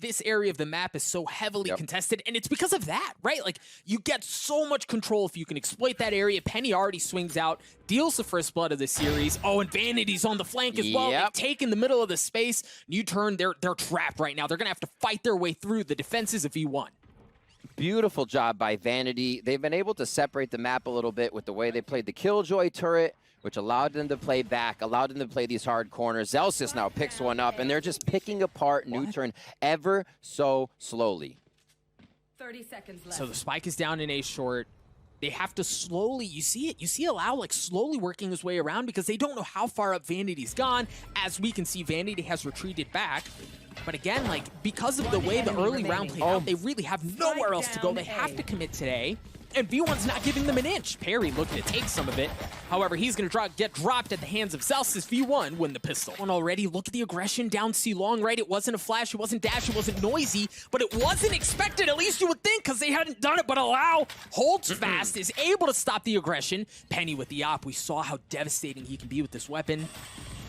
this area of the map is so heavily contested, and it's because of that, right? Like, you get so much control if you can exploit that area. Penny already swings out, deals the first blood of the series. Oh, and Vanity's on the flank as well. They've taken the middle of the space. Nuturn, they're trapped right now. They're going to have to fight their way through the defenses of V1. Beautiful job by Vanity. They've been able to separate the map a little bit with the way they played the Killjoy turret, which allowed them to play back, allowed them to play these hard corners. Zelsis now picks one up, and they're just picking apart Nuturn ever so slowly. 30 seconds left. So the spike is down in A short. They have to slowly, you see it, you see Allow like slowly working his way around because they don't know how far up Vanity's gone. As we can see, Vanity has retreated back. But again, like, because of the way the early round played out, they really have nowhere else to go. They have to commit today. And V1's not giving them an inch. Perry looking to take some of it. However, he's going to get dropped at the hands of Zelsis. V1 win the pistol. And already, look at the aggression down C long, right? It wasn't a flash, it wasn't dash, it wasn't noisy, but it wasn't expected, at least you would think, because they hadn't done it. But Allow holds fast, is able to stop the aggression. Penny with the op. We saw how devastating he can be with this weapon.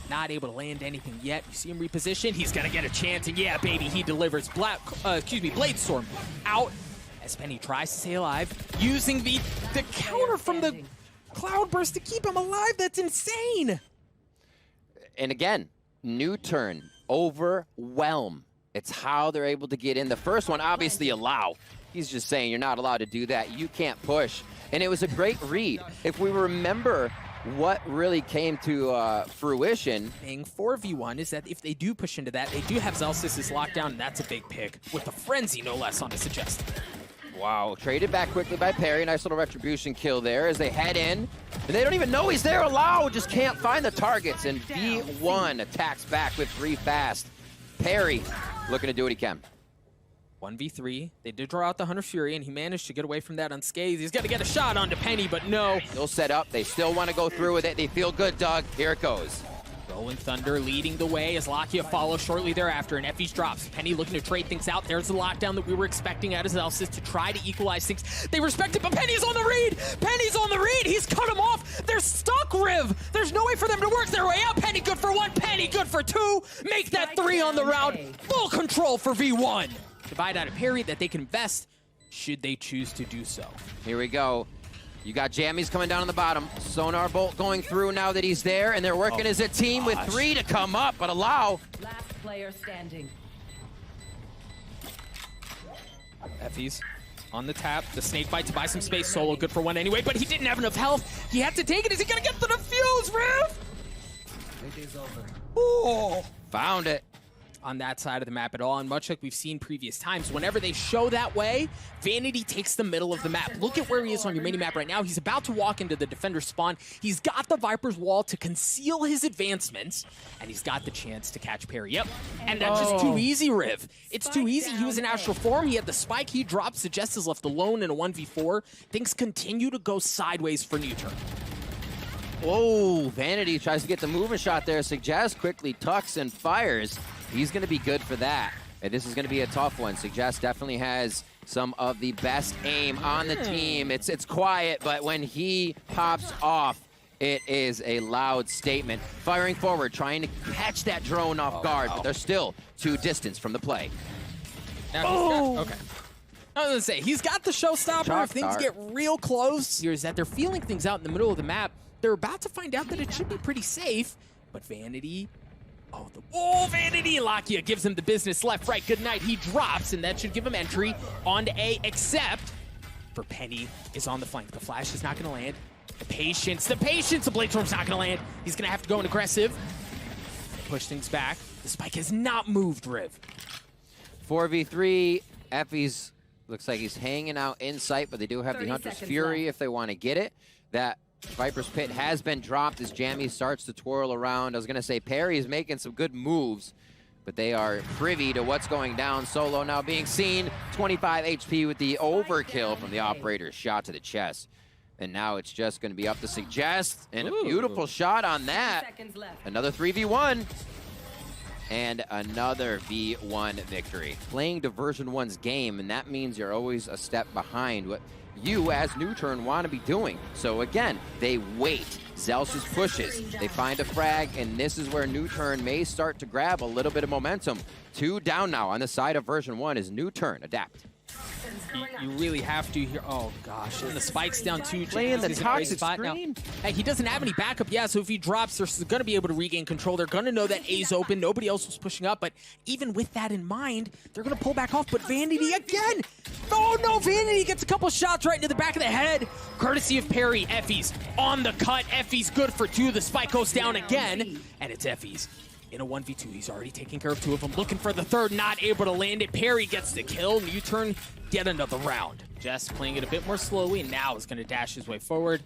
Not able to land anything yet. You see him reposition. He's going to get a chance, and yeah, baby, he delivers. Bladestorm out. As Penny tries to stay alive, using the counter from the Cloudburst to keep him alive. That's insane. And again, Nuturn, overwhelm. It's how they're able to get in. The first one, obviously, Allow. He's just saying you're not allowed to do that. You can't push. And it was a great read. If we remember what really came to fruition. Thing for V1 is that if they do push into that, they do have Zelsis' lockdown, and that's a big pick. With the Frenzy, no less, on the Suggest. Wow, traded back quickly by Perry. Nice little retribution kill there as they head in. And they don't even know he's there. Allow just can't find the targets. And V1 attacks back with 3 fast. Perry looking to do what he can. 1v3. They did draw out the Hunter Fury, and he managed to get away from that unscathed. He's got to get a shot onto Penny, but no. Still set up. They still want to go through with it. They feel good, Doug. Here it goes. Rolling Thunder leading the way as Lakia follows shortly thereafter, and Effie's drops. Penny looking to trade things out. There's the lockdown that we were expecting out of Zelsis to try to equalize things. They respect it, but Penny's on the read! Penny's on the read! He's cut him off! They're stuck, Riv! There's no way for them to work their way out. Penny good for 1, Penny good for 2. Make that 3 on the round. Full control for V1. Divide out a parry that they can invest should they choose to do so. Here we go. You got Jammies coming down on the bottom. Sonar Bolt going through now that he's there, and they're working as a team with 3 to come up, but Allow. Last player standing. Effie's on the tap. The snake bite to buy some space. Solo good for 1 anyway, but he didn't have enough health. He had to take it. Is he gonna get the defuse, Riv? It is over. Oh, Found it. on that side of the map at all, and much like we've seen previous times, whenever they show that way, Vanity takes the middle of the map. Look at where he is on your mini-map right now. He's about to walk into the defender spawn. He's got the Viper's wall to conceal his advancements, and he's got the chance to catch Perry. Yep, and that's just too easy, Riv. It's too easy. He was in astral form. He had the spike. He dropped. Suggest is left alone in a 1v4. Things continue to go sideways for Nuturn. Whoa, Vanity tries to get the movement shot there. Suggest quickly tucks and fires. He's going to be good for that. And this is going to be a tough one. Suggest definitely has some of the best aim on the team. It's quiet, but when he pops off, it is a loud statement. Firing forward, trying to catch that drone off guard, but they're still 2 distance from the play. Now okay. I was gonna say, he's got the showstopper. If things get real close, here is that they're feeling things out in the middle of the map. They're about to find out that it should be pretty safe, but Vanity, Vanity! Lakia gives him the business left, right, good night. He drops, and that should give him entry onto A, except for Penny is on the flank. The flash is not gonna land. The patience, the Bladestorm's not gonna land. He's gonna have to go in aggressive. Push things back. The spike has not moved, Riv. 4v3, Effie's looks like he's hanging out in sight, but they do have the Hunter's Fury if they want to get it. That Viper's Pit has been dropped as Jammy starts to twirl around. I was going to say Perry is making some good moves, but they are privy to what's going down. Solo now being seen. 25 HP with the overkill from the operator's shot to the chest. And now it's just going to be up to Suggest. And a beautiful shot on that. Another 3v1. And another V1 victory. Playing to Version 1's game, and that means you're always a step behind what you as Nuturn want to be doing. So again, they wait. Zelsis pushes. They find a frag, and this is where Nuturn may start to grab a little bit of momentum. 2 down now on the side of version 1 is Nuturn. Adapt. You really have to here. Oh gosh, and the spike's down too. Playing the toxic spot screen. now. Hey, he doesn't have any backup. Yeah, so if he drops, they're going to be able to regain control. They're going to know that A's open. Nobody else was pushing up, but even with that in mind, they're going to pull back off. But Vanity again. Oh no, Vanity gets a couple shots right into the back of the head. Courtesy of Perry. Effie's on the cut. Effie's good for 2. The spike goes down again, and it's Effie's. In a 1v2, he's already taking care of 2 of them. Looking for the third, not able to land it. Perry gets the kill. Nuturn get another round. Jess playing it a bit more slowly, and now is going to dash his way forward.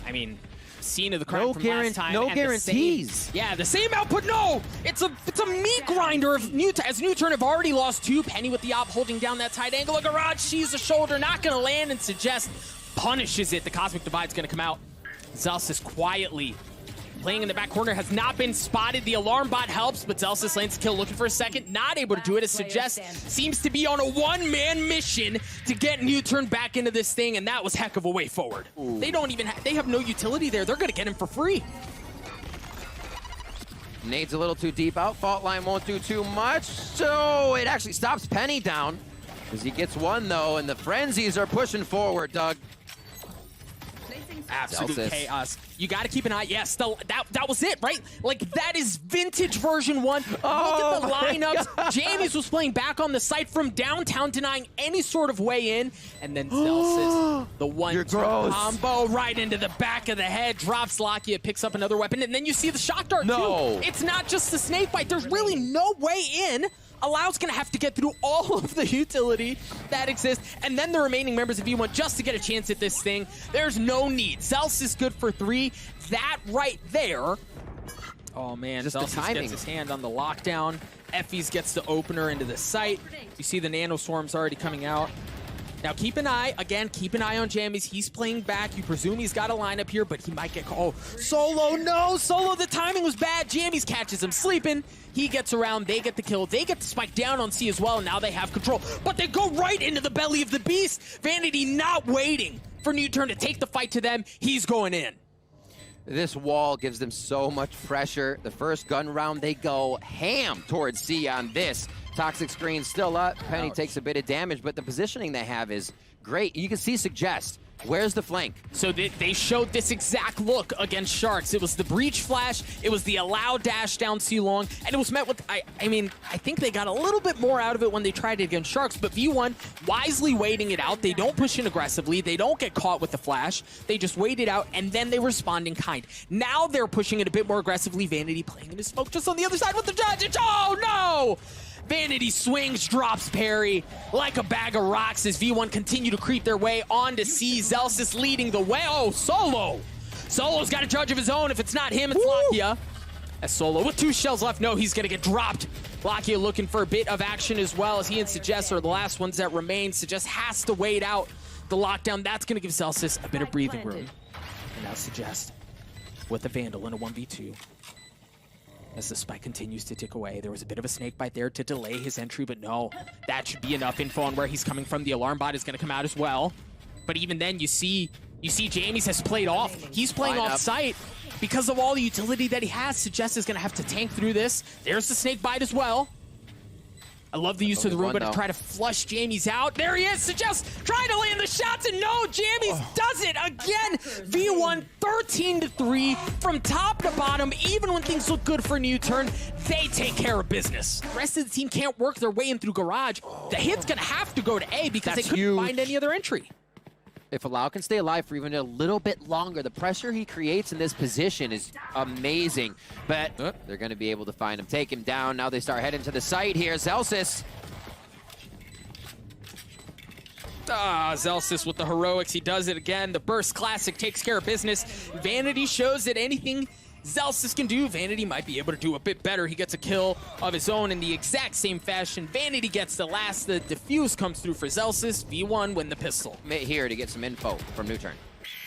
I mean, scene of the crime from last time. No guarantees. The same output. No, it's a meat grinder of Nuturn. As Nuturn have already lost 2. Penny with the op holding down that tight angle. A garage sees the shoulder, not going to land, and Suggest punishes it. The Cosmic Divide's going to come out. Zelsis quietly playing in the back corner, has not been spotted. The alarm bot helps, but Zelsis lands a kill, looking for a second. Not able to do it, as Suggest seems to be on a one-man mission to get Nuturn back into this thing, and that was heck of a way forward. Ooh. They don't even they have no utility there. They're going to get him for free. Nade's a little too deep out. Fault line won't do too much, so it actually stops Penny down as he gets 1, though, and the Frenzies are pushing forward, Doug. Absolute Zelsis. chaos. You got to keep an eye. Yes, that was it, right? Like, that is vintage version 1. Oh, look at the lineups. Jamies was playing back on the site from downtown, denying any sort of way in. And then Zelsis, the 1-2 combo right into the back of the head. Drops Lakia, picks up another weapon. And then you see the shock dart, too. It's not just the snake bite. There's really no way in. Allow's going to have to get through all of the utility that exists, and then the remaining members of V1 just to get a chance at this thing. There's no need. Zelsis is good for 3. That right there. Oh, man. Just Zelsis the timing. gets his hand on the lockdown. Effie's gets the opener into the site. You see the Nano Swarms already coming out. Now, keep an eye on Jammies. He's playing back. You presume he's got a lineup here, but he might get called. Oh, Solo, no! Solo, the timing was bad. Jammies catches him sleeping. He gets around. They get the kill. They get the spike down on C as well, and now they have control. But they go right into the belly of the beast. Vanity not waiting for Nuturn to take the fight to them. He's going in. This wall gives them so much pressure. The first gun round, they go ham towards C on this. Toxic screen still up. Penny takes a bit of damage, but the positioning they have is great. You can see Suggest. Where's the flank? So they showed this exact look against Sharks. It was the breach flash, it was the allow dash down C long, and it was met with, I think they got a little bit more out of it when they tried it against Sharks, but V1 wisely waiting it out. They don't push in aggressively. They don't get caught with the flash. They just wait it out, and then they respond in kind. Now they're pushing it a bit more aggressively. Vanity playing in his smoke just on the other side with the judge. Oh, no! Vanity swings, drops Perry like a bag of rocks as V1 continue to creep their way on to C. Zelsis leading the way. Oh, Solo! Solo's got a judge of his own. If it's not him, it's Lakia. As Solo with 2 shells left. No, he's going to get dropped. Lakia looking for a bit of action as well, as he and Suggest are the last ones that remain. Suggest has to wait out the lockdown. That's going to give Zelsis a bit of breathing room. And now Suggest with the Vandal in a 1v2. As the spike continues to tick away, there was a bit of a snake bite there to delay his entry, but no, that should be enough info on where he's coming from. The alarm bot is going to come out as well. But even then, you see Jamies has played off. He's playing off site because of all the utility that he has. Suggest is going to have to tank through this. There's the snake bite as well. I love the use of the Roomba to try to flush Jamies out. There he is, Suggest trying to land the shots, and no, Jamies does it again. V1 13-3 from top to bottom. Even when things look good for Nuturn, they take care of business. The rest of the team can't work their way in through Garage. The hit's gonna have to go to A because they couldn't find any other entry. If Allow can stay alive for even a little bit longer, the pressure he creates in this position is amazing. But they're going to be able to find him, take him down. Now they start heading to the site here. Zelsis. Zelsis with the heroics. He does it again. The Burst Classic takes care of business. Vanity shows that anything Zelsis can do, Vanity might be able to do a bit better. He gets a kill of his own in the exact same fashion. Vanity gets the last. The defuse comes through for Zelsis. V1 win the pistol. Here to get some info from Nuturn.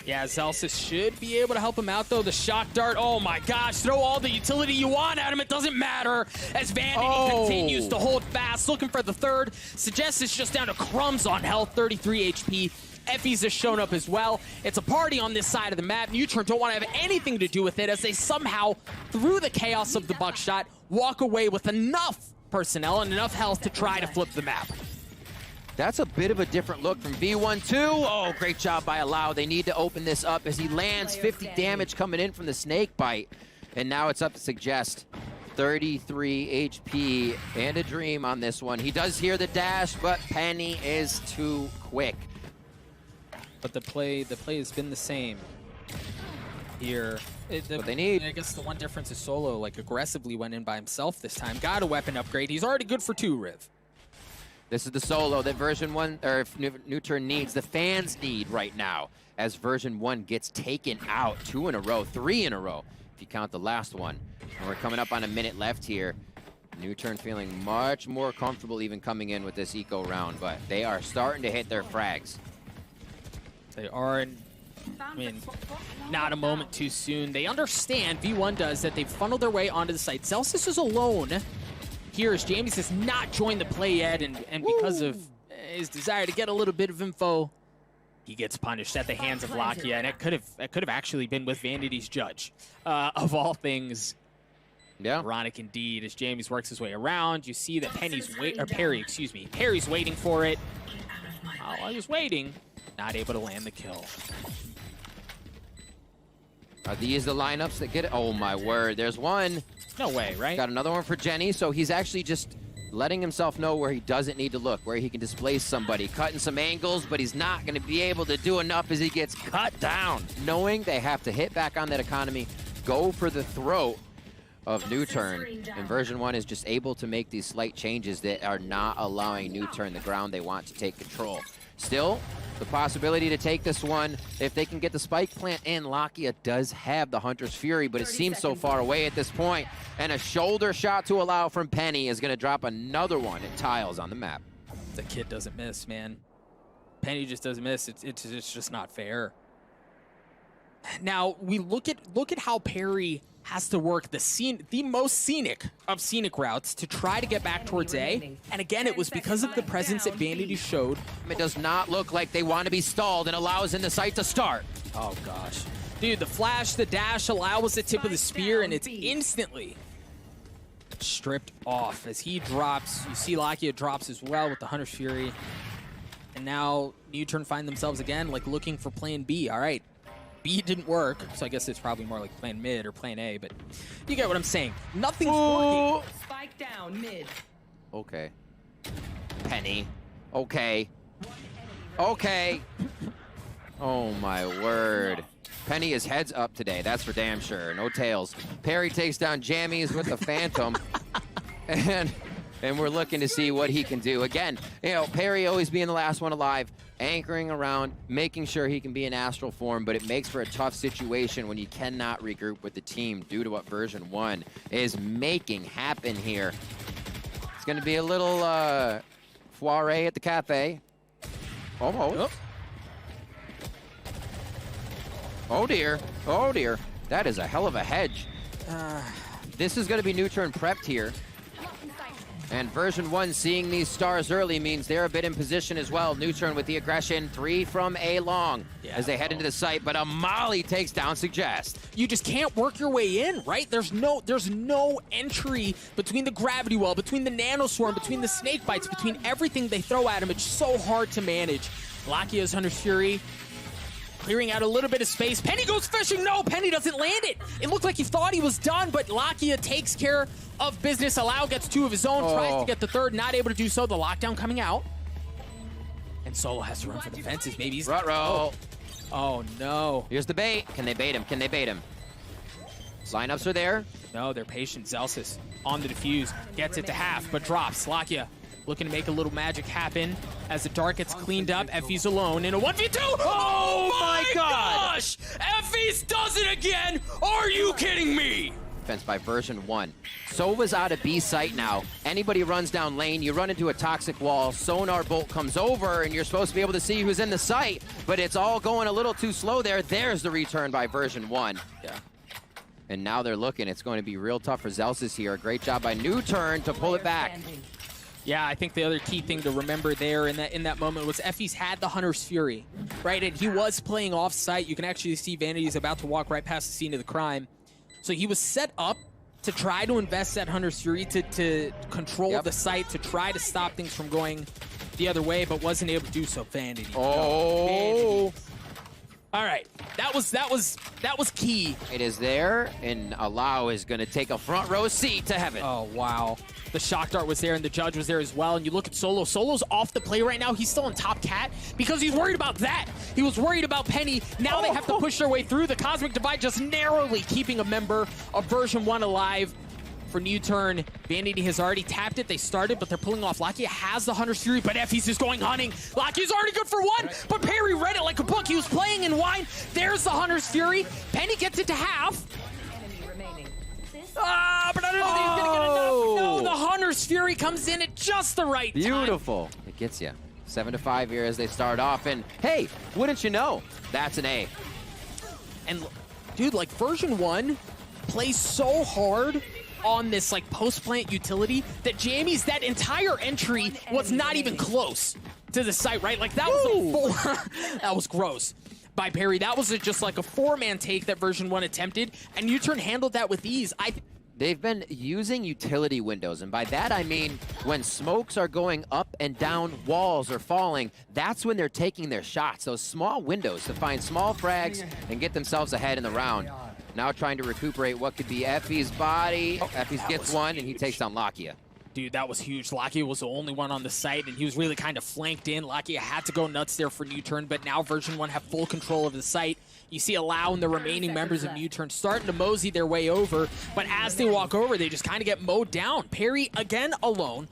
Yeah, Zelsis should be able to help him out, though. The shock dart, oh my gosh, throw all the utility you want at him. It doesn't matter as Vanity continues to hold fast, looking for the third. Suggest is just down to crumbs on health, 33 HP. Effie's has shown up as well. It's a party on this side of the map. Nuturn don't want to have anything to do with it as they somehow, through the chaos of the buckshot, walk away with enough personnel and enough health to try to flip the map. That's a bit of a different look from V1-2. Oh, great job by Allow. They need to open this up as he lands 50 damage coming in from the snake bite. And now it's up to Suggest. 33 HP and a dream on this one. He does hear the dash, but Penny is too quick. But the play has been the same here. What they need. I guess the one difference is Solo like aggressively went in by himself this time. Got a weapon upgrade. He's already good for 2, Riv. This is the Solo that Version1 or Nuturn needs. The fans need right now as Version1 gets taken out 2 in a row, 3 in a row, if you count the last one. And we're coming up on a minute left here. Nuturn feeling much more comfortable even coming in with this eco round, but they are starting to hit their frags. They are, I mean, not a moment too soon. They understand, V1 does, that they've funneled their way onto the site. Celsius is alone here as James has not joined the play yet, and because of his desire to get a little bit of info, he gets punished at the hands of Lakia, and it could have actually been with Vanity's judge, of all things. Yeah. Ironic indeed, as James works his way around. You see that Perry's waiting for it. While he was waiting, not able to land the kill. Are these the lineups that get it? Oh my word, there's one. No way, right? Got another one for Jenny, so he's actually just letting himself know where he doesn't need to look, where he can displace somebody, cutting some angles, but he's not going to be able to do enough as he gets cut down. Knowing they have to hit back on that economy, go for the throat of Nuturn, and Version1 is just able to make these slight changes that are not allowing Nuturn the ground they want to take control. Still, the possibility to take this one, if they can get the spike plant in. Lakia does have the Hunter's Fury, but it seems so far away at this point. And a shoulder shot to Allow from Penny is going to drop another one in tiles on the map. The kid doesn't miss, man. Penny just doesn't miss. It's just not fair. Now, we look at how Perry has to work the most scenic of scenic routes to try to get back towards A. And again, it was because of the presence that Vanity showed. It does not look like they want to be stalled, and Allows in the site to start. Oh, gosh. Dude, the flash, the dash, Allow was the tip of the spear, and it's instantly stripped off as he drops. You see Lakia drops as well with the Hunter's Fury. And now Nuturn find themselves again, like, looking for plan B. All right. B didn't work, so I guess it's probably more like plan mid or plan A, but you get what I'm saying. Nothing's working. Spike down mid. Okay. Penny. Okay. Okay. Oh my word. Penny is heads up today, that's for damn sure. No tails. Perry takes down Jammies with the Phantom. and we're looking to see what he can do. Again, you know, Perry always being the last one alive, anchoring around, making sure he can be in astral form, but it makes for a tough situation when you cannot regroup with the team due to what Version1 is making happen here. It's going to be a little foire at the cafe. Almost. Oh dear. Oh dear. That is a hell of a hedge. This is going to be Nuturn prepped here. And Version1 seeing these stars early means they're a bit in position as well. Nuturn with the aggression, 3 from A long as they head into the site, but a molly takes down Suggest. You just can't work your way in, right? There's no entry between the gravity well, between the nanoswarm, between the snake bites, between everything they throw at him. It's so hard to manage. Lakia's Hunter's Fury clearing out a little bit of space. Penny goes fishing. No, Penny doesn't land it. It looked like he thought he was done, but Lakia takes care of business. Allow gets 2 of his own, tries to get the 3rd, not able to do so. The lockdown coming out. And Solo has to run for the fences. Maybe he's... Oh, no. Here's the bait. Can they bait him? Can they bait him? Lineups are there. No, they're patient. Zelsis on the defuse. Gets it to half, but drops. Lakia looking to make a little magic happen as the dark gets cleaned up. Effie's alone in a 1v2. Oh my gosh! Effie's does it again! Are you kidding me? Defense by Version1. Sova's out of B site now. Anybody runs down lane, you run into a toxic wall, sonar bolt comes over, and you're supposed to be able to see who's in the site, but it's all going a little too slow there. There's the return by Version1. Yeah. And now they're looking. It's going to be real tough for Zelsis here. A great job by Nuturn to pull it back. Yeah, I think the other key thing to remember there in that moment was Effie's had the Hunter's Fury, right? And he was playing off-site. You can actually see Vanity's about to walk right past the scene of the crime. So he was set up to try to invest that Hunter's Fury to control the site, to try to stop things from going the other way, but wasn't able to do so. Vanity. Oh. Vanity. All right, that was key. It is there, and Allow is going to take a front row seat to heaven. Oh, wow. The shock dart was there, and the judge was there as well. And you look at Solo. Solo's off the play right now. He's still on top cat because he's worried about that. He was worried about Penny. Now they have to push their way through. The Cosmic Divide just narrowly keeping a member of Version 1 alive. For Nuturn, Vanity has already tapped it. They started, but they're pulling off. Lakia has the Hunter's Fury, but Effie's just going hunting. Lakia's already good for one, but Perry read it like a book. He was playing in wine. There's the Hunter's Fury. Penny gets it to half. But I don't know if he's going to get enough. No, the Hunter's Fury comes in at just the right time. Beautiful. It gets you. 7-5 here as they start off, and hey, wouldn't you know, that's an A. And dude, like Version 1 plays so hard on this like post-plant utility that Jamie's that entire entry was not even close to the site, right? Like that was a 4. That was gross by Perry. That was just like a 4-man take that Version 1 attempted, and Nuturn handled that with ease. They've been using utility windows, and by that I mean when smokes are going up and down, walls are falling, that's when they're taking their shots. Those small windows to find small frags and get themselves ahead in the round. Now trying to recuperate what could be Effie's body. Effie's gets one, and he takes down Lakia. Dude, that was huge. Lakia was the only one on the site, and he was really kind of flanked in. Lakia had to go nuts there for Nuturn, but now Version 1 have full control of the site. You see Allow and the remaining members of Nuturn starting to mosey their way over, but as they walk over, they just kind of get mowed down. Perry, again, alone.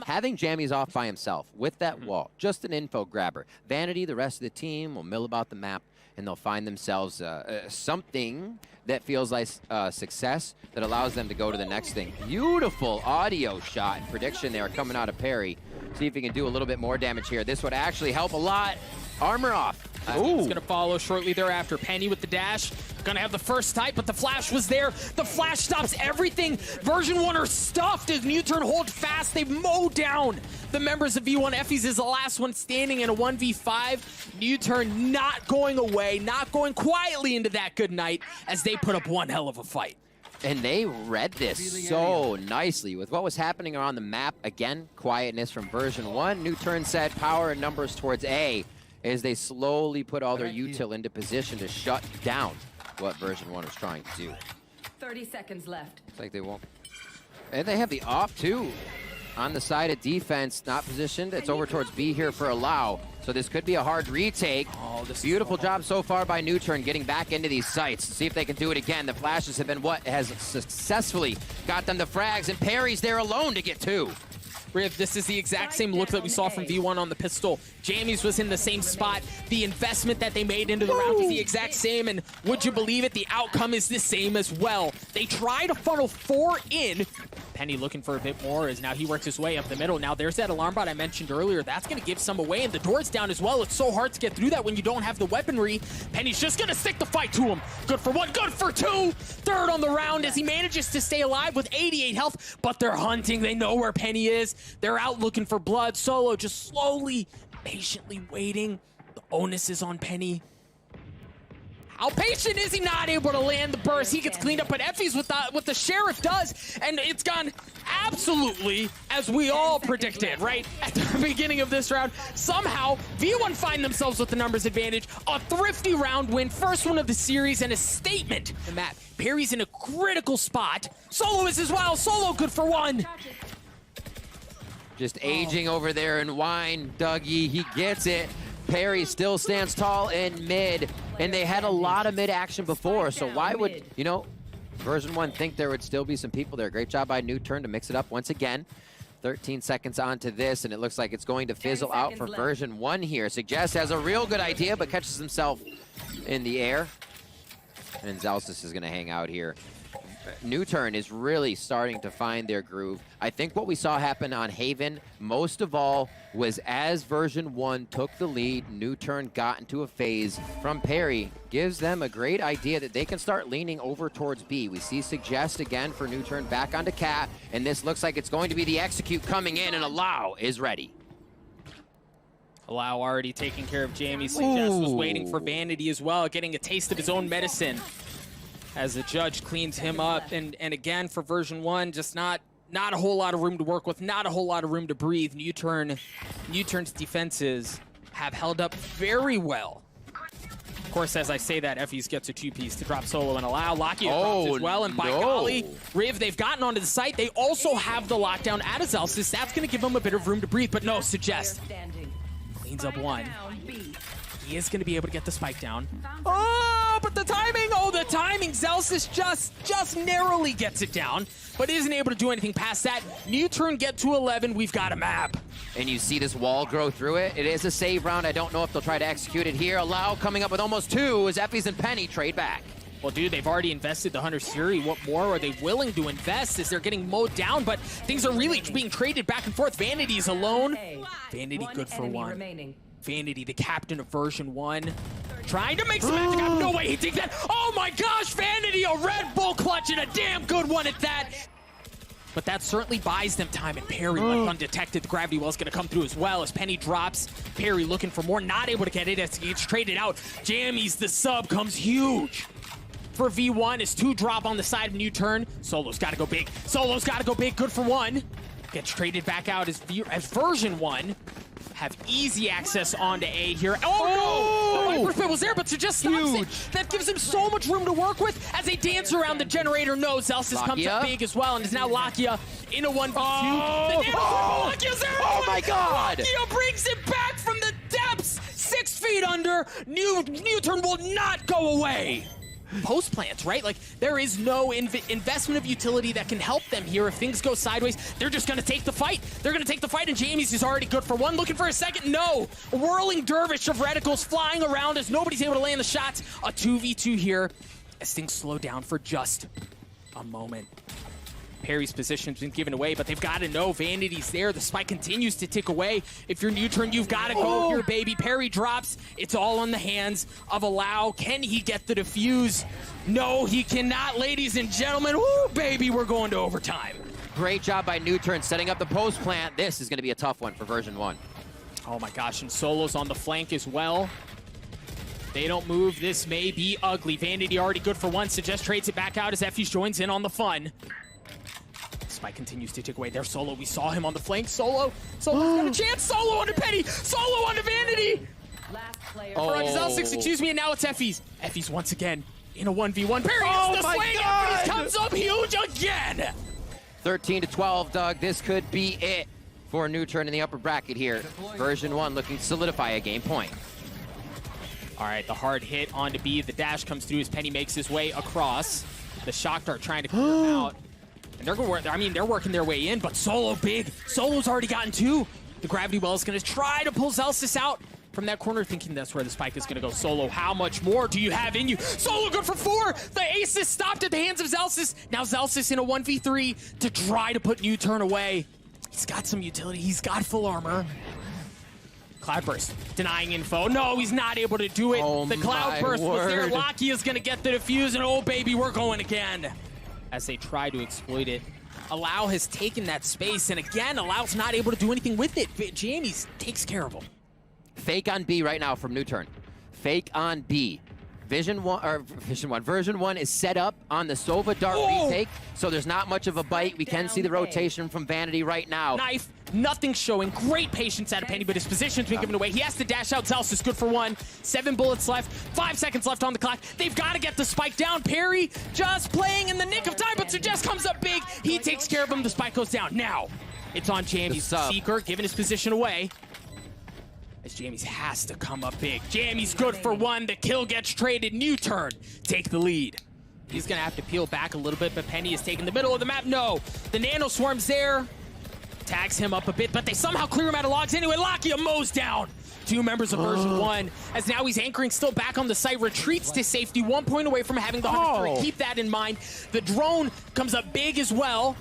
Having Jammies off by himself with that wall, just an info grabber. Vanity, the rest of the team, will mill about the map, and they'll find themselves something that feels like success that allows them to go to the next thing. Beautiful audio shot and prediction there coming out of Perry. See if he can do a little bit more damage here. This would actually help a lot. Armor off. It's going to follow shortly thereafter. Penny with the dash. Going to have the first type, but the flash was there. The flash stops everything. Version 1 are stuffed as Nuturn hold fast. They mow down the members of V1. Effie's is the last one standing in a 1v5. Nuturn not going away, not going quietly into that good night as they put up one hell of a fight. And they read this so nicely with what was happening around the map. Again, quietness from Version 1. Nuturn set power and numbers towards A as they slowly put all their util into position to shut down what Version 1 was trying to do. 30 seconds left. It's like they won't. And they have the off too on the side of defense, not positioned. It's over towards B here for Allow. So this could be a hard retake. This beautiful job so far by Nuturn getting back into these sites. See if they can do it again. The flashes have been what has successfully got them the frags, and Perry's there alone to get 2. Riv, this is the exact same look that we saw from V1 on the pistol. Jammies was in the same spot. The investment that they made into the round is the exact same, and would you believe it, the outcome is the same as well. They try to funnel 4 in. Penny looking for a bit more as now he works his way up the middle. Now there's that alarm bot I mentioned earlier. That's going to give some away, and the door's down as well. It's so hard to get through that when you don't have the weaponry. Penny's just going to stick the fight to him. Good for 1, good for 2. Third on the round as he manages to stay alive with 88 health, but they're hunting. They know where Penny is. They're out looking for blood. Solo just slowly, patiently waiting. The onus is on Penny. How patient is he? Not able to land the burst. He gets cleaned up, but Effie's with what the Sheriff does, and it's gone absolutely as we all predicted, right? At the beginning of this round, somehow V1 find themselves with the numbers advantage. A thrifty round win, first one of the series, and a statement. And Matt, Perry's in a critical spot. Solo is as well. Solo good for 1. Just aging over there in wine. Dougie, he gets it. Perry still stands tall in mid, and they had a lot of mid action before, so why would, you know, Version 1 think there would still be some people there. Great job by Nuturn to mix it up once again. 13 seconds onto this, and it looks like it's going to fizzle out for Version 1 here. Suggest has a real good idea, but catches himself in the air. And Zelstis is going to hang out here. Nuturn is really starting to find their groove. I think what we saw happen on Haven, most of all, was as version 1 took the lead, Nuturn got into a phase from Perry. Gives them a great idea that they can start leaning over towards B. We see Suggest again for Nuturn back onto Cat, and this looks like it's going to be the execute coming in, and Allow is ready. Allow already taking care of Jamie. Suggest was waiting for Vanity as well, getting a taste of his own medicine as the judge cleans him up. And again, for version 1, just not a whole lot of room to work with, not a whole lot of room to breathe. Nuturn's defenses have held up very well. Of course, as I say that, Effys gets a 2-piece to drop Solo and Allow. Lakia drops as well, and by golly, Riv, they've gotten onto the site. They also have the lockdown at Zelsis. That's going to give them a bit of room to breathe, but no, Suggest cleans up one. He is going to be able to get the spike down. Oh, but the timing! Oh, the timing! Zelsis just narrowly gets it down, but isn't able to do anything past that. Nuturn get to 11. We've got a map. And you see this wall grow through it. It is a save round. I don't know if they'll try to execute it here. Allow coming up with almost 2 as Effys and Penny trade back. Well, dude, they've already invested the Hunter's Fury. What more are they willing to invest as they're getting mowed down? But things are really being traded back and forth. Vanity's alone. Vanity good for 1. Vanity, the captain of version 1, trying to make some magic happen. No way he takes that. Oh my gosh, Vanity, a Red Bull clutch and a damn good one at that. But that certainly buys them time, and Perry left undetected. The gravity well's going to come through as well as Penny drops. Perry looking for more, not able to get it as he gets traded out. Jammies, the sub, comes huge for V1 as 2 drop on the side of Nuturn. Solo's got to go big. Solo's got to go big. Good for 1. Gets traded back out as version 1 have easy access onto A here. Oh no! The Viper Spit was there, but Suggest stops it. That gives him so much room to work with as they dance around the generator. No, Zelsis comes up big as well and is now Lakia in a 1v2. The Lakia's there! Oh my god! Lakia brings it back from the depths! 6 feet under. Nuturn will not go away. Post plants, right? Like, there is no investment of utility that can help them here. If things go sideways, they're just going to take the fight. They're going to take the fight, and Jamie's is already good for 1. Looking for a second. No. A whirling dervish of reticles flying around as nobody's able to land the shots. A 2v2 here as things slow down for just a moment. Perry's position's been given away, but they've got to know Vanity's there. The spike continues to tick away. If you're Nuturn, you've got to go here, baby. Perry drops. It's all on the hands of Allow. Can he get the defuse? No, he cannot, ladies and gentlemen. Woo, baby, we're going to overtime. Great job by Nuturn setting up the post plant. This is going to be a tough one for version 1. Oh my gosh, and Solo's on the flank as well. They don't move. This may be ugly. Vanity already good for 1. Suggest trades it back out as Effys joins in on the fun. Spike continues to tick away. There's Solo. We saw him on the flank. Solo's got a chance. Solo onto Penny. Solo onto Vanity. Last player. For Zelsis, excuse me, and now it's Effys. Effys once again in a 1v1. Perry gets the swing. Effys comes up huge again. 13-12, Doug. This could be it for Nuturn in the upper bracket here. Version 1 looking to solidify a game point. All right, the hard hit onto B. The dash comes through as Penny makes his way across. The shock dart trying to clear him out. And they're going. I mean, they're working their way in, but Solo big. Solo's already gotten 2. The gravity well is going to try to pull Zelsis out from that corner, thinking that's where the spike is going to go. Solo, how much more do you have in you? Solo good for 4. The ace is stopped at the hands of Zelsis. Now Zelsis in a 1v3 to try to put Nuturn away. He's got some utility. He's got full armor. Cloudburst denying info. No, he's not able to do it. The Cloudburst was there. Lakia is going to get the defuse, and oh baby, we're going again. As they try to exploit it. Allow has taken that space, and again, Allow's not able to do anything with it. Jammies takes care of him. Fake on B right now from Nuturn. Fake on B. Version 1 is set up on the Sova Dart retake, so there's not much of a bite. We can see the rotation from Vanity right now. Knife, nothing showing. Great patience out of Penny, but his position's been given away. He has to dash out. Zelsis good for 1. 7 bullets left. 5 seconds left on the clock. They've got to get the spike down. Perry just playing in the nick of time, but Suggest comes up big. He takes care of him. The spike goes down. Now, it's on Jammies. Seeker giving his position away. As Jammies has to come up big. Jammies good for 1. The kill gets traded. Nuturn take the lead. He's going to have to peel back a little bit, but Penny is taking the middle of the map. No, the Nano Swarm's there. tags him up a bit, but they somehow clear him out of logs anyway. Lakia mows down 2 members of version 1, as now he's anchoring still back on the site, retreats to safety, 1 point away from having the 100 Keep that in mind. The drone comes up big as well.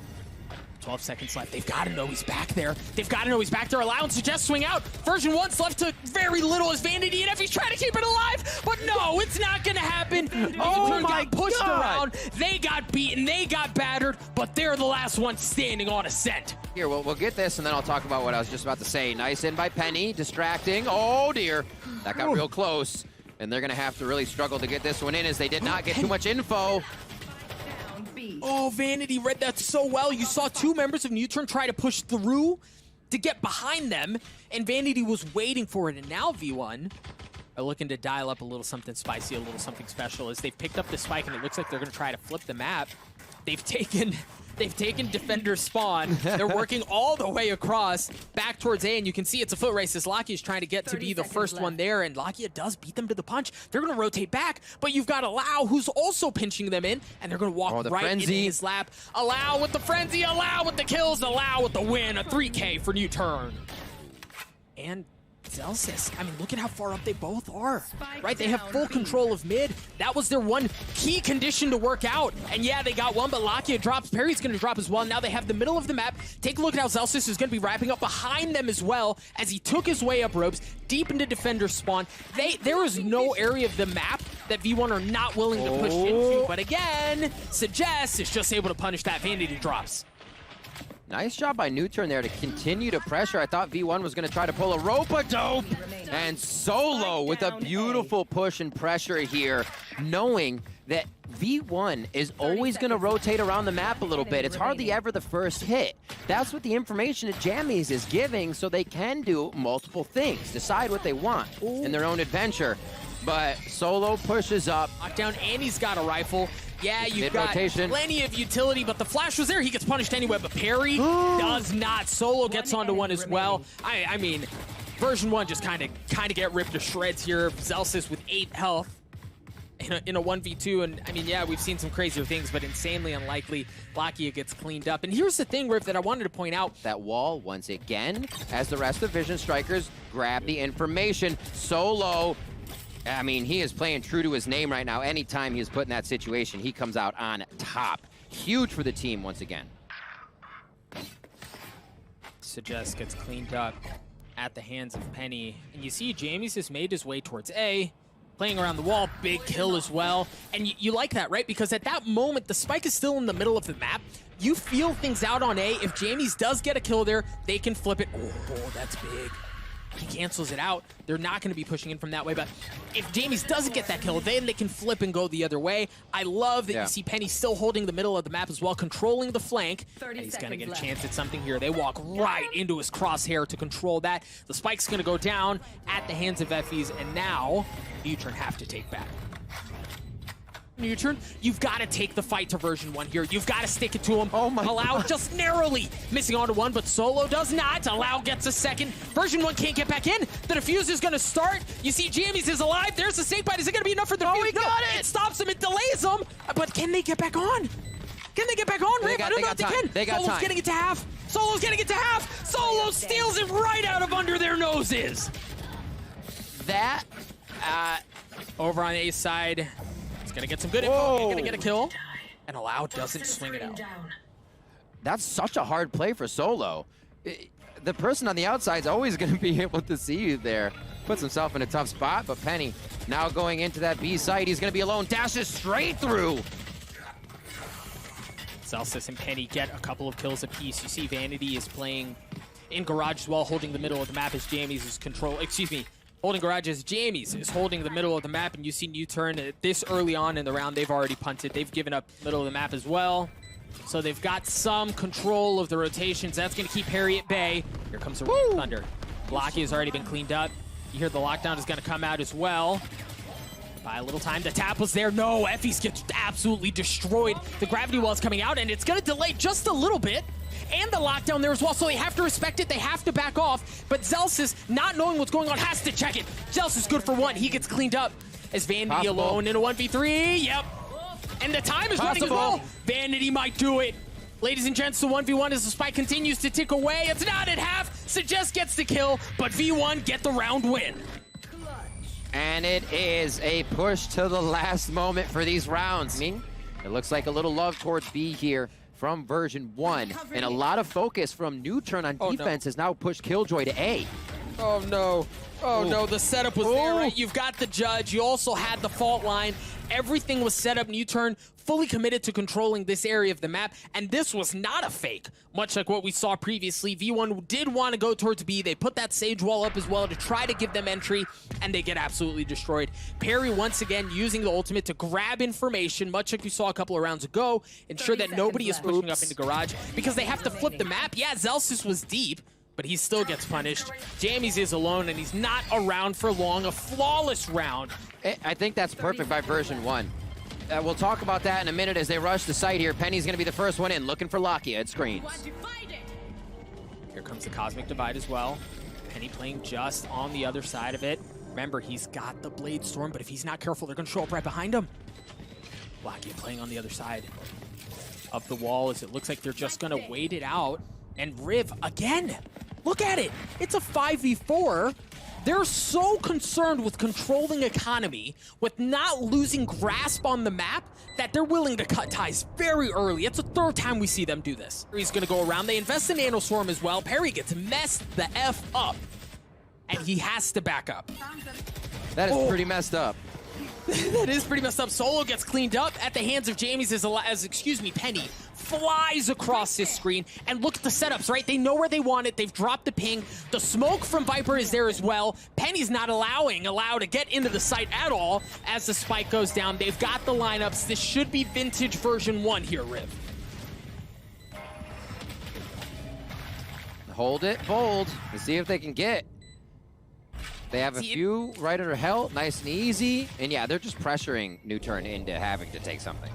12 seconds left. They've got to know he's back there. They've got to know he's back there. Allowance to just swing out. Version 1's left to very little as Vanity and Effie's trying to keep it alive, but no, it's not going to happen. Oh my pushed around. They got beaten. They got battered, but they're the last ones standing on Ascent. Here, we'll get this, and then I'll talk about what I was just about to say. Nice in by Penny, distracting. Oh, dear. That got real close, and they're going to have to really struggle to get this one in as they did not get too much info. Oh, Vanity read that so well. You saw 2 members of Nuturn try to push through to get behind them, and Vanity was waiting for it. And now V1 are looking to dial up a little something spicy, a little something special, as they've picked up the spike, and it looks like they're going to try to flip the map. They've taken defender spawn. They're working all the way across back towards A, and you can see it's a foot race as Lakia is trying to get to be the first one there, and Lakia does beat them to the punch. They're going to rotate back, but you've got Allow, who's also pinching them in, and they're going to walk right into his lap. Allow with the frenzy, Allow with the kills, Allow with the win. A 3K for Nuturn. And Celsius, I mean, look at how far up they both are, right? They have full control of mid. That was their one key condition to work out. And yeah, they got one, but Lakia drops. Perry's going to drop as well. Now they have the middle of the map. Take a look at how Celsius is going to be wrapping up behind them as well, as he took his way up ropes, deep into defender spawn. There is no area of the map that V1 are not willing to push into. But again, Suggest is just able to punish that. Vanity drops. Nice job by Nuturn there to continue to pressure. I thought V1 was going to try to pull a rope-a-dope. And Solo with a beautiful push and pressure here, knowing that V1 is always going to rotate around the map a little bit. It's hardly ever the first hit. That's what the information that Jammies is giving, so they can do multiple things, decide what they want in their own adventure. But Solo pushes up. Knockdown, and he's got a rifle. Yeah, you've got plenty of utility, but the flash was there. He gets punished anyway, but Perry does not. Solo gets onto one as well. I mean, version 1 just kind of get ripped to shreds here. Celsius with 8 health in a 1v2, and I mean, yeah, we've seen some crazier things, but insanely unlikely. Lakia gets cleaned up. And here's the thing, Riff, that I wanted to point out. That wall once again, as the rest of Vision Strikers grab the information. Solo, I mean, he is playing true to his name right now. Anytime he is put in that situation, he comes out on top. Huge for the team once again. Suggest gets cleaned up at the hands of Penny. And you see Jammies has made his way towards A, playing around the wall, big kill as well. And you like that, right? Because at that moment, the spike is still in the middle of the map. You feel things out on A. If Jammies does get a kill there, they can flip it. Oh, that's big. He cancels it out. They're not going to be pushing in from that way, but if Jammies doesn't get that kill, then they can flip and go the other way. I love that you see Penny still holding the middle of the map as well, controlling the flank. And he's going to get a chance at something here. They walk right into his crosshair to control that. The spike's going to go down at the hands of Effie's, and now Nuturn have to take back. Nuturn, you've got to take the fight to version 1 here. You've got to stick it to him. Oh my Allow God. just narrowly missing onto one, but Solo does not. Allow gets a second. Version 1 can't get back in. The defuse is going to start. You see Jammies is alive. There's the snake bite. Is it going to be enough for the defuse? He got it. It stops him. It delays him. But can they get back on? Can they get back on, Rick? I don't know if they can. They got Solo's time. getting it to half. Solo's getting it to half. Solo steals it right out of under their noses. That, Over on A's side. Gonna get some good info, he's gonna get a kill, and Allow doesn't swing it out. that's such a hard play for Solo. The person on the outside is always going to be able to see you there. Puts himself in a tough spot, but Penny now going into that B site. He's going to be alone, dashes straight through. Celsius and Penny get a couple of kills apiece. You see Vanity is playing in garage as well, holding the middle of the map as Jammies is holding garage as Jammies is holding the middle of the map, and you see Nuturn this early on in the round, they've already punted. They've given up middle of the map as well. So they've got some control of the rotations. That's going to keep Harry at bay. Here comes the Thunder. Blocky has already been cleaned up. You hear the lockdown is going to come out as well. By a little time, the tap was there. No, Effie's gets absolutely destroyed. The gravity wall is coming out, and it's going to delay just a little bit. And the lockdown there as well, so they have to respect it. They have to back off. But Zelsis, not knowing what's going on, has to check it. Zelsis good for one. He gets cleaned up as Vanity alone in a 1v3. Yep. And the time is running as well. Vanity might do it. Ladies and gents, the 1v1 as the spike continues to tick away. It's not at half. Suggest gets the kill, but V1 get the round win. And it is a push to the last moment for these rounds. I mean, it looks like a little love towards B here from Version1. And a lot of focus from Nuturn on defense has now pushed Killjoy to A. Oh no. Oh no, the setup was there, right? You've got the judge, you also had the fault line. Everything was set up. Nuturn fully committed to controlling this area of the map, and this was not a fake. Much like what we saw previously, V1 did want to go towards B. They put that sage wall up as well to try to give them entry, and they get absolutely destroyed. Perry once again using the ultimate to grab information, much like we saw a couple of rounds ago, ensure that nobody is pushing up into garage, because they have to flip the map. Yeah, Zelsis was deep, but he still gets punished. Jammies is alone, and he's not around for long. A flawless round. I think that's perfect by Version1. We'll talk about that in a minute as they rush the site here. Penny's going to be the first one in, looking for Lakia at screens. Here comes the Cosmic Divide as well. Penny playing just on the other side of it. Remember, he's got the Blade Storm, but if he's not careful, they're going to show up right behind him. Lakia playing on the other side of the wall as it looks like they're just going to wait it out. And Riv, again, look at it. It's a 5v4. They're so concerned with controlling economy, with not losing grasp on the map, that they're willing to cut ties very early. It's the third time we see them do this. He's going to go around. They invest in Nano Swarm as well. Perry gets messed the F up, and he has to back up. That is pretty messed up. That is pretty messed up. Solo gets cleaned up at the hands of Jammies as Penny flies across this screen. And look at the setups, right? They know where they want it. They've dropped the ping. The smoke from Viper is there as well. Penny's not allowed to get into the site at all as the spike goes down. They've got the lineups. This should be vintage Version1 here, Riv. Hold it, bold, and see if they can get. They have a few right under hell, nice and easy. And yeah, they're just pressuring Nuturn into having to take something.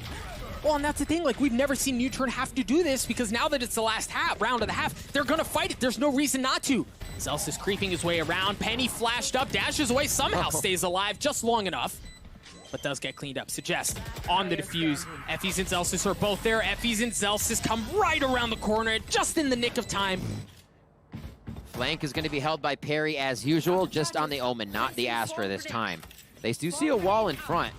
Well, and that's the thing, like, we've never seen Nuturn have to do this, because now that it's the last round of the half, they're gonna fight it. There's no reason not to. Zelsis is creeping his way around. Penny flashed up, dashes away, somehow stays alive just long enough, but does get cleaned up. Suggest on the defuse. Effys and Zelsis are both there. Effys and Zelsis come right around the corner, just in the nick of time. Flank is going to be held by Perry as usual, just on the Omen, not the Astra this time. They do see a wall in front.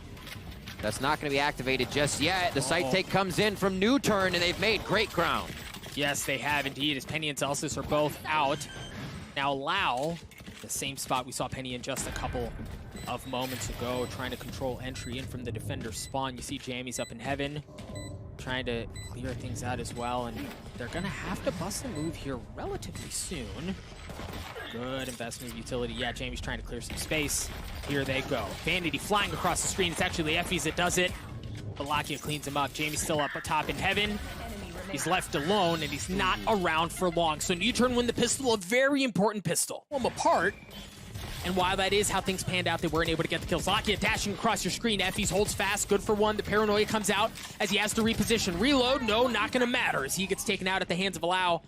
That's not going to be activated just yet. The site take comes in from Nuturn, and they've made great ground. Yes, they have indeed, as Penny and Zelsis are both out. Now Lau, the same spot we saw Penny in just a couple of moments ago, trying to control entry in from the defender's spawn. You see Jammies up in heaven, trying to clear things out as well, and they're gonna have to bust a move here relatively soon. Good investment of utility. Yeah, Jamie's trying to clear some space. Here they go. Vanity flying across the screen. It's actually Effys that does it, but Lakia cleans him up. Jamie's still up atop in heaven. He's left alone, and he's not around for long. So Nuturn win the pistol, a very important pistol. Pull them apart. And while that is how things panned out, they weren't able to get the kills. Lakia dashing across your screen. Effys holds fast, good for one. The paranoia comes out as he has to reposition. Reload, no, not gonna matter as he gets taken out at the hands of Allow.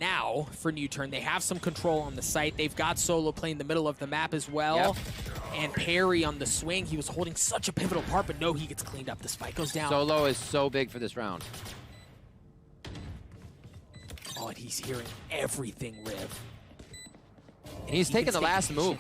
Now, for Nuturn, they have some control on the site. They've got Solo playing the middle of the map as well. Yep. And Perry on the swing. He was holding such a pivotal part, but no, he gets cleaned up. The spike goes down. Solo is so big for this round. Oh, and he's hearing everything, Riv. And he's taking the last move.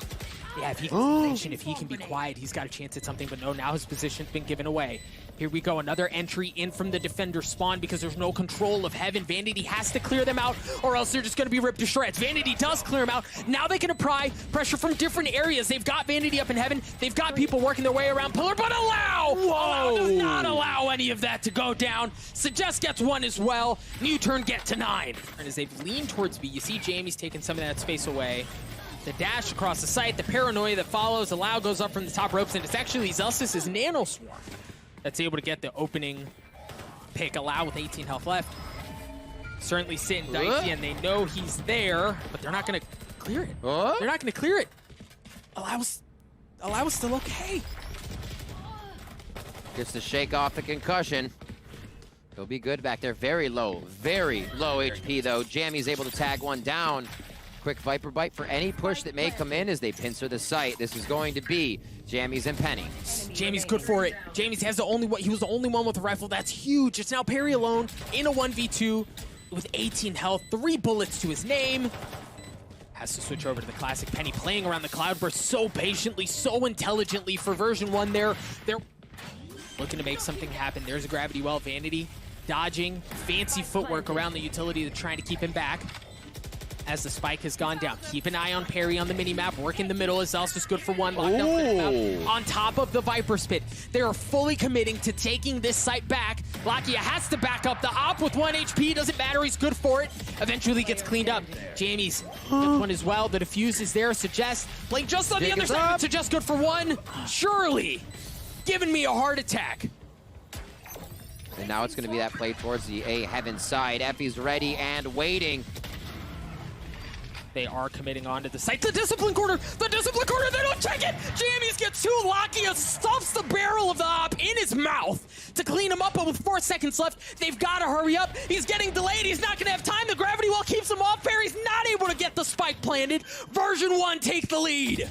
Yeah, if he can position, if he can be quiet, he's got a chance at something, but no, now his position's been given away. Here we go, another entry in from the defender spawn because there's no control of heaven. Vanity has to clear them out or else they're just gonna be ripped to shreds. Vanity does clear them out. Now they can apply pressure from different areas. They've got Vanity up in heaven. They've got people working their way around pillar, but Allow! Allow does not allow any of that to go down. Suggest gets one as well. Nuturn get to 9. And as they've leaned towards B, you see Jamie's taking some of that space away. The dash across the site, the paranoia that follows. Allow goes up from the top ropes, and it's actually Zelsis' Nano Swarm that's able to get the opening pick. Allow with 18 health left. Certainly sitting dicey, and they know he's there, but they're not going to clear it. They're not going to clear it. Allow's still okay. Gets to shake off the concussion. He'll be good back there. Very low HP, though. Jammy's able to tag one down. Quick Viper Bite for any push that may come in as they pincer the site. This is going to be Jammies and Penny. Jamie's good for it. Jamie's has the only one. He was the only one with a rifle. That's huge. It's now Perry alone in a 1v2 with 18 health, 3 bullets to his name. Has to switch over to the classic. Penny playing around the Cloudburst so patiently, so intelligently for version 1 there. They're looking to make something happen. There's a gravity well. Vanity dodging, fancy footwork around the utility to trying to keep him back as the spike has gone down. Keep an eye on Perry on the minimap. Work in the middle as Zelsis good for 1. Locked down on top of the Viper's Pit. They are fully committing to taking this site back. Lakia has to back up the op with 1 HP. Doesn't matter. He's good for it. Eventually gets cleaned up. Jamie's gets one as well. The defuse is there. Suggest playing just on the other side. But Suggest good for 1. Surely giving me a heart attack. And now it's going to be that play towards the A heaven side. Effie's ready and waiting. They are committing onto the site. The discipline corner! The discipline corner! They don't check it! Jamie's gets 2. Lakia stuffs the barrel of the op in his mouth to clean him up, but with 4 seconds left, they've got to hurry up. He's getting delayed. He's not going to have time. The gravity well keeps him off. Perry's not able to get the spike planted. Version 1 take the lead.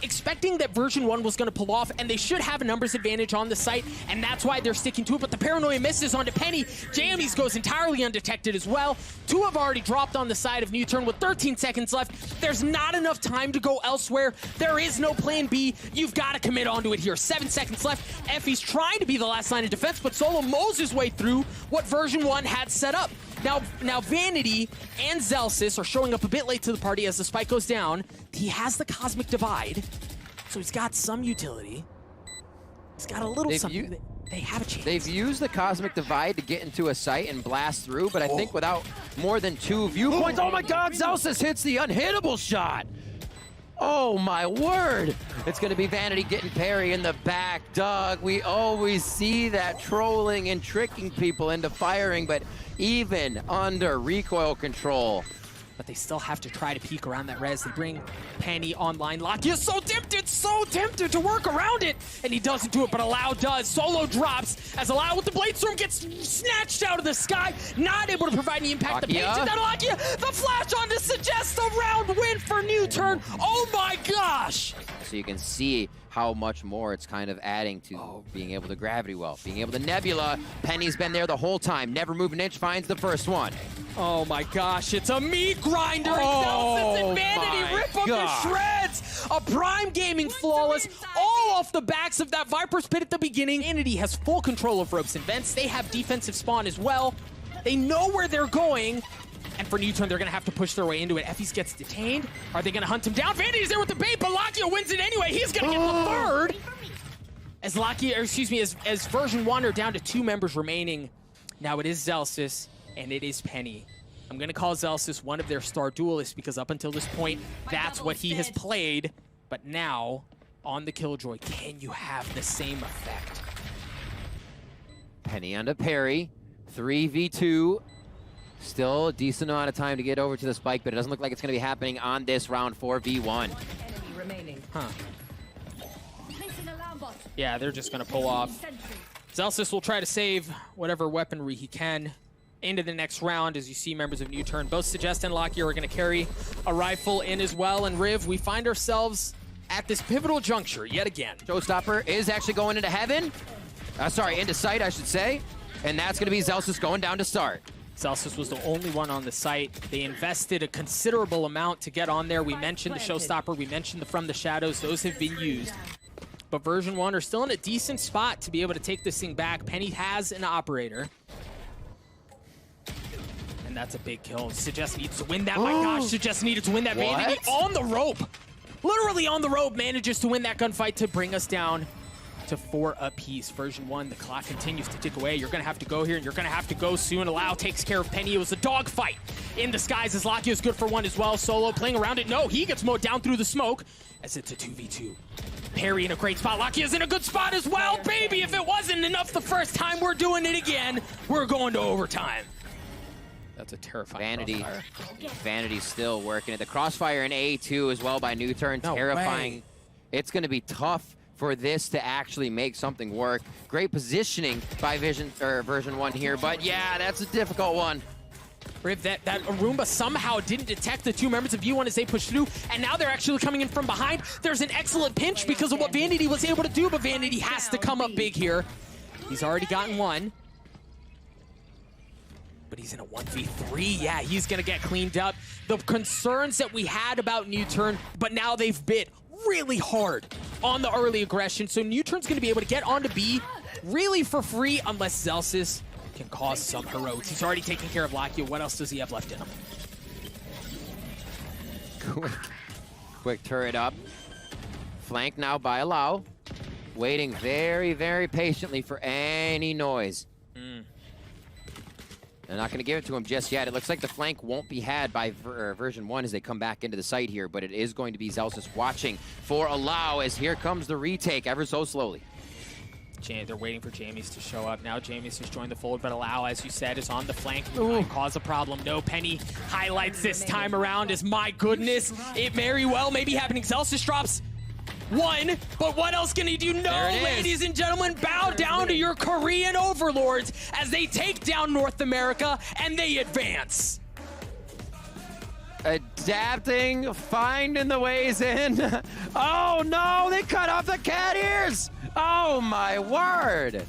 Expecting that version 1 was going to pull off, and they should have a numbers advantage on the site, and that's why they're sticking to it, but the paranoia misses onto Penny. Jammies goes entirely undetected as well. 2 have already dropped on the side of Nuturn with 13 seconds left. There's not enough time to go elsewhere. There is no plan B. You've got to commit onto it here. 7 seconds left. Effie's trying to be the last line of defense, but Solo mows his way through what version 1 had set up. Now Vanity and Zelsis are showing up a bit late to the party as the spike goes down. He has the Cosmic Divide, so he's got some utility. He's got a little something. They have a chance. They've used the Cosmic Divide to get into a site and blast through, but I think without more than 2 viewpoints. Oh my God, Zelsis hits the unhittable shot. Oh my word. It's going to be Vanity getting Perry in the back. Doug, we always see that trolling and tricking people into firing, but even under recoil control. But they still have to try to peek around that res. They bring Penny online. Lakia so tempted to work around it. And he doesn't do it, but Allow does. Solo drops as Allow with the Blade Storm gets snatched out of the sky. Not able to provide any impact. The paint to that Lakia. The flash on to Suggest a round win for Nuturn. Oh my gosh. So you can see how much more it's kind of adding to being able to gravity well, being able to nebula. Penny's been there the whole time. Never move an inch, finds the first one. Oh my gosh, it's a meat grinder. Zelsis and Vanity rip them to shreds. A Prime Gaming flawless, all off the backs of that Viper's Pit at the beginning. Vanity has full control of ropes and vents. They have defensive spawn as well. They know where they're going. And for Nuturn, they're going to have to push their way into it. Effie's gets detained. Are they going to hunt him down? Vanity's there with the bait, but Lakia wins it anyway. He's going to get the third. As Lakia, or excuse me, as version 1 are down to 2 members remaining. Now it is Zelsis, and it is Penny. I'm going to call Zelsis one of their star duelists because up until this point, that's what he has played. But now, on the Killjoy, can you have the same effect? Penny onto Perry. 3v2. Still a decent amount of time to get over to the spike, but it doesn't look like it's going to be happening on this round 4v1. Huh. Yeah, they're just going to pull off. Zelsis will try to save whatever weaponry he can into the next round. As you see, members of Nuturn, both Suggest and Lakia are going to carry a rifle in as well. And Riv, we find ourselves at this pivotal juncture yet again. Showstopper is actually going into heaven. Sorry, into sight, I should say. And that's going to be Zelsis going down to start. Zelsis was the only one on the site. They invested a considerable amount to get on there. We mentioned the Showstopper. We mentioned the From the Shadows. Those have been used. But version 1 are still in a decent spot to be able to take this thing back. Penny has an operator. And that's a big kill. Suggest needs to win that. My gosh, Suggest needed to win that. Vanity on the rope. Literally on the rope, manages to win that gunfight to bring us down to 4 apiece. Version 1, the clock continues to tick away. You're going to have to go here, and you're going to have to go soon. Allow takes care of Penny. It was a dogfight in disguise as Lakia is good for 1 as well. Solo playing around it. No, he gets mowed down through the smoke as it's a 2v2. Perry in a great spot. Lakia's in a good spot as well. Baby, if it wasn't enough the first time, we're doing it again. We're going to overtime. That's a terrifying crossfire. Vanity's still working it. The crossfire in A2 as well by Nuturn. Terrifying. It's going to be tough for this to actually make something work. Great positioning by version 1 here, but yeah, that's a difficult one. Or if that Arumba somehow didn't detect the two members of V1 as they push through, and now they're actually coming in from behind. There's an excellent pinch because of what Vanity was able to do, but Vanity has to come up big here. He's already gotten one. But he's in a 1v3. Yeah, he's going to get cleaned up. The concerns that we had about Nuturn, but now they've bit really hard on the early aggression. So Nuturn's going to be able to get onto B really for free unless Zelsis can cause some heroics. He's already taken care of Lakia. What else does he have left in him? Quick turret up. Flanked now by Allow. Waiting very, very patiently for any noise. They're not going to give it to him just yet. It looks like the flank won't be had by Version1 as they come back into the site here, but it is going to be Zelsis watching for Allow as here comes the retake ever so slowly. They're waiting for Jamies to show up. Now Jamies has joined the fold, but Allow, as you said, is on the flank. Might cause a problem. No Penny highlights this time around as, my goodness, it very well may be happening. Zelsis drops one, but what else can he do? No, ladies and gentlemen, bow down to your Korean overlords as they take down North America and they advance. Adapting, finding the ways in. Oh no, they cut off the cat ears. Oh my word.